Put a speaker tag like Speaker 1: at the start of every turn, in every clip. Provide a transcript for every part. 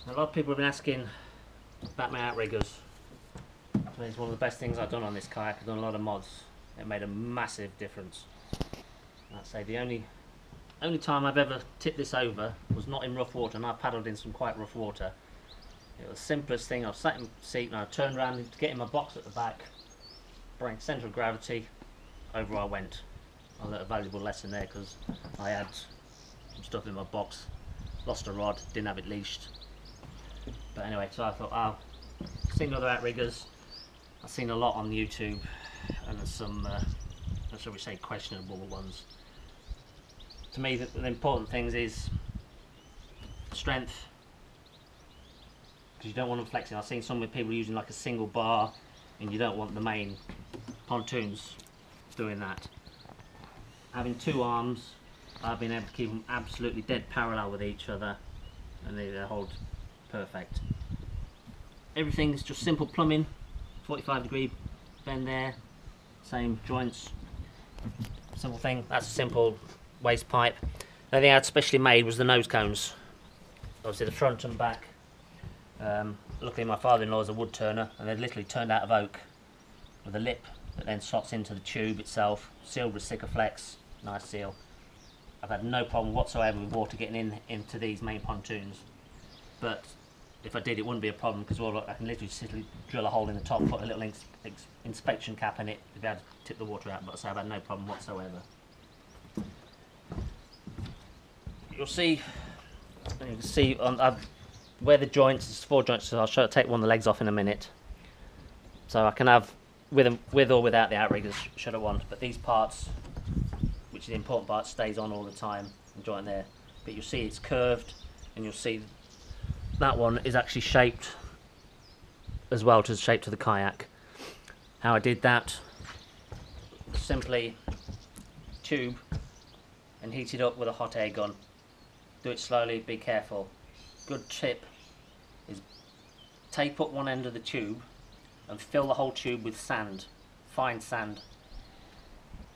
Speaker 1: A lot of people have been asking about my outriggers. It's one of the best things I've done on this kayak. I've done a lot of mods. It made a massive difference. I'd say the only time I've ever tipped this over was not in rough water, and I paddled in some quite rough water. It was the simplest thing. I was sat in the seat and I turned around to get in my box at the back, bring centre of gravity, over I went. I learned a valuable lesson there because I had some stuff in my box, lost a rod, didn't have it leashed. But anyway, so I thought, I've seen other outriggers. I've seen a lot on YouTube, and there's some, shall we say, questionable ones. To me, the important things is strength, because you don't want them flexing. I've seen some people using like a single bar, and you don't want the main pontoons doing that. Having two arms, I've been able to keep them absolutely dead parallel with each other, and they hold perfect. Everything's just simple plumbing, 45-degree bend there, same joints, simple thing. That's a simple waste pipe. The only thing I had specially made was the nose cones, obviously the front and back. Luckily my father-in-law is a wood turner, and they're literally turned out of oak with a lip that then slots into the tube itself, sealed with Sikaflex, nice seal. I've had no problem whatsoever with water getting into these main pontoons, but if I did, it wouldn't be a problem, because I can literally drill a hole in the top, put a little inspection cap in it to be able to tip the water out. But I say I've had no problem whatsoever. You'll see, you can see on where the joints, there's 4 joints, so I'll take one of the legs off in a minute. So I can have with or without the outriggers should I want, but these parts, which is the important part, stays on all the time, the joint there. But you'll see it's curved, and you'll see that one is actually shaped as well to the shape to the kayak. How I did that, simply tube and heat it up with a hot air gun. Do it slowly, be careful. Good tip is tape up one end of the tube and fill the whole tube with sand, fine sand.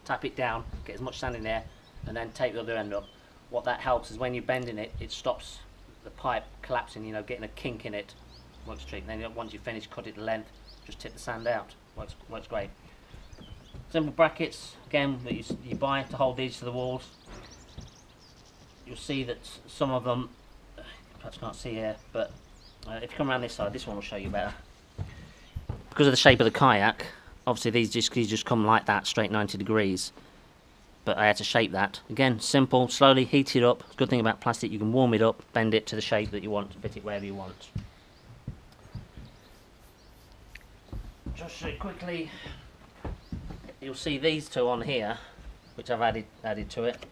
Speaker 1: Tap it down, get as much sand in there, and then tape the other end up. What that helps is when you're bending it, it stops the pipe collapsing, you know, getting a kink in it. Works treat. And then once you finish, cut it to length, just tip the sand out. Works great. Simple brackets, again, that you buy to hold these to the walls. You'll see that some of them, perhaps can't see here, but if you come around this side, this one will show you better. Because of the shape of the kayak, obviously these just come like that, straight 90 degrees. But I had to shape that. Again, simple, slowly heat it up. Good thing about plastic, you can warm it up, bend it to the shape that you want, fit it wherever you want. Just quickly, you'll see these two on here, which I've added to it.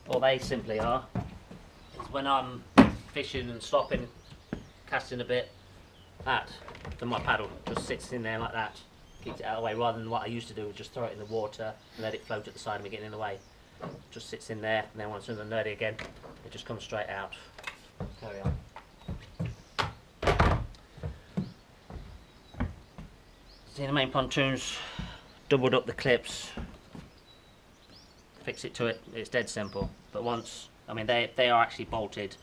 Speaker 1: All they simply are is when I'm fishing and stopping, casting a bit, then my paddle just sits in there like that. Keeps it out of the way, rather than what I used to do was just throw it in the water and let it float at the side of me getting in the way. Just sits in there, and then once I'm nerdy again, it just comes straight out. Carry on. See the main pontoons, doubled up the clips, fix it to it. It's dead simple. But once, I mean, they are actually bolted.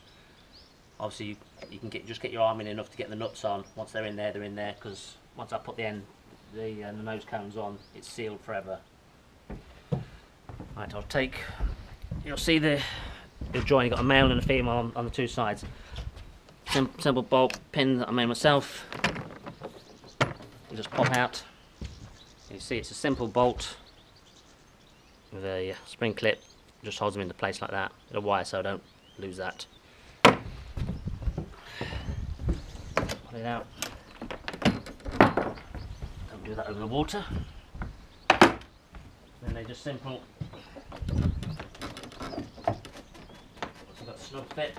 Speaker 1: Obviously, you can just get your arm in enough to get the nuts on. Once they're in there, because once I put the nose cones on, it's sealed forever. Right, you'll see the joint, you've got a male and a female on the two sides. Simple bolt pin that I made myself. You just pop out. You see it's a simple bolt with a spring clip, just holds them into place like that. With a wire so I don't lose that. Pull it out. Do that over the water. Then they're just simple. Once you've got a snug fit,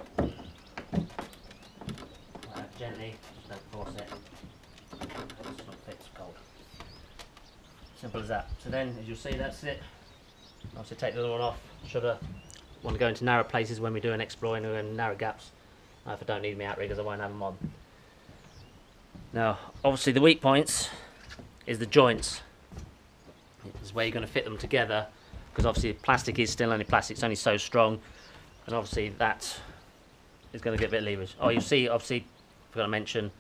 Speaker 1: gently, just don't force it. Snug fit's cold. Simple as that. So then, as you'll see, that's it. Obviously, take the other one off. Should I want to go into narrow places when we're doing exploring or in narrow gaps, if I don't need me outriggers, I won't have them on. Now, obviously, the weak points is the joints. Is where you're going to fit them together, because obviously plastic is still only plastic, it's only so strong, and obviously that is going to get a bit of leverage. Oh, you'll see obviously forgot to mention,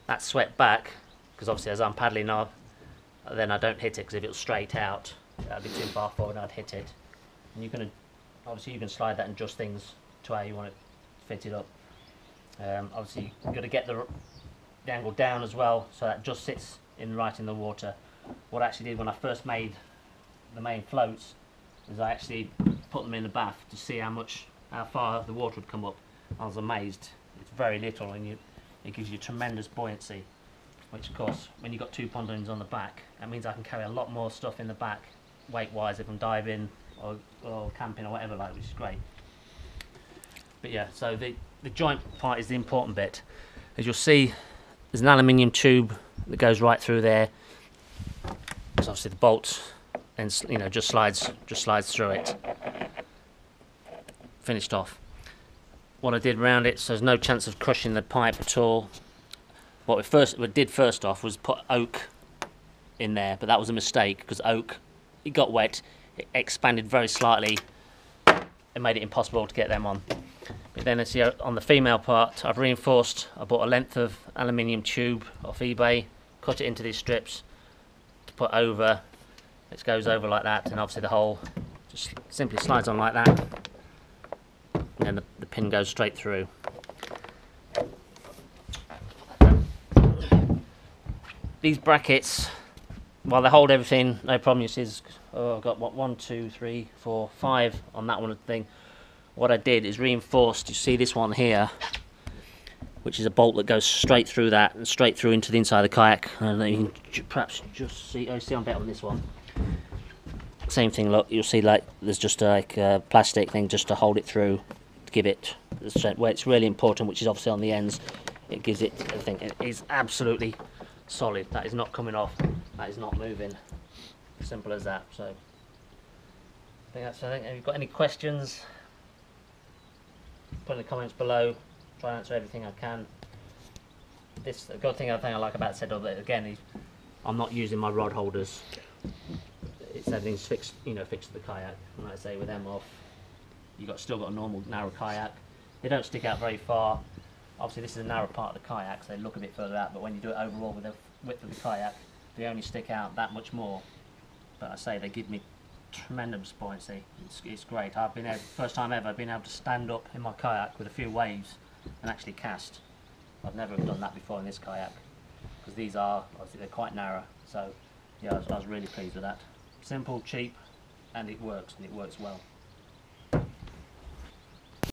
Speaker 1: that's swept back, because obviously as I'm paddling now, then I don't hit it, because if it was straight out, that would be too far forward and I'd hit it. And you can, obviously you can slide that and adjust things to how you want it fitted up. Obviously you've got to get the angle down as well, so that just sits right in the water. What I actually did when I first made the main floats is I actually put them in the bath to see how far the water would come up. I was amazed. It's very little, and it gives you tremendous buoyancy, which of course when you've got 2 pontoons on the back, that means I can carry a lot more stuff in the back weight wise if I'm diving or camping or whatever, like, which is great. But yeah, so the joint part is the important bit. As you'll see, there's an aluminium tube that goes right through there. So obviously the bolt, and just slides through it. Finished off. What I did around it, so there's no chance of crushing the pipe at all. What we did first off was put oak in there, but that was a mistake, because oak, it got wet, it expanded very slightly, it made it impossible to get them on. But then as on the female part, I've reinforced. I bought a length of aluminium tube off eBay, cut it into these strips to put over. It goes over like that, and obviously the hole just simply slides on like that, and then the pin goes straight through. These brackets, while they hold everything, no problem. You see, I've got what, 1, 2, 3, 4, 5 on that one thing. What I did is reinforced. You see this one here, which is a bolt that goes straight through that and straight through into the inside of the kayak. And you can perhaps just see. Oh, see, I'm better on this one. Same thing. Look, you'll see like there's just like a plastic thing just to hold it through, to give it the strength. Where it's really important, which is obviously on the ends, it gives it. I think it is absolutely solid. That is not coming off. That is not moving. Simple as that. So I think that's. Have you got any questions? Put in the comments below. Try and answer everything I can. The good thing, I like about the setup, again, is I'm not using my rod holders. It's everything's fixed, fixed to the kayak. And like I say, with them off, still got a normal narrow kayak. They don't stick out very far. Obviously, this is a narrow part of the kayak, so they look a bit further out. But when you do it overall with the width of the kayak, they only stick out that much more. But I say they give me tremendous buoyancy. It's great. I've been able, first time ever, I've been able to stand up in my kayak with a few waves and actually cast. I've never done that before in this kayak, because these are, obviously they're quite narrow. So yeah, I was really pleased with that. Simple, cheap, and it works well.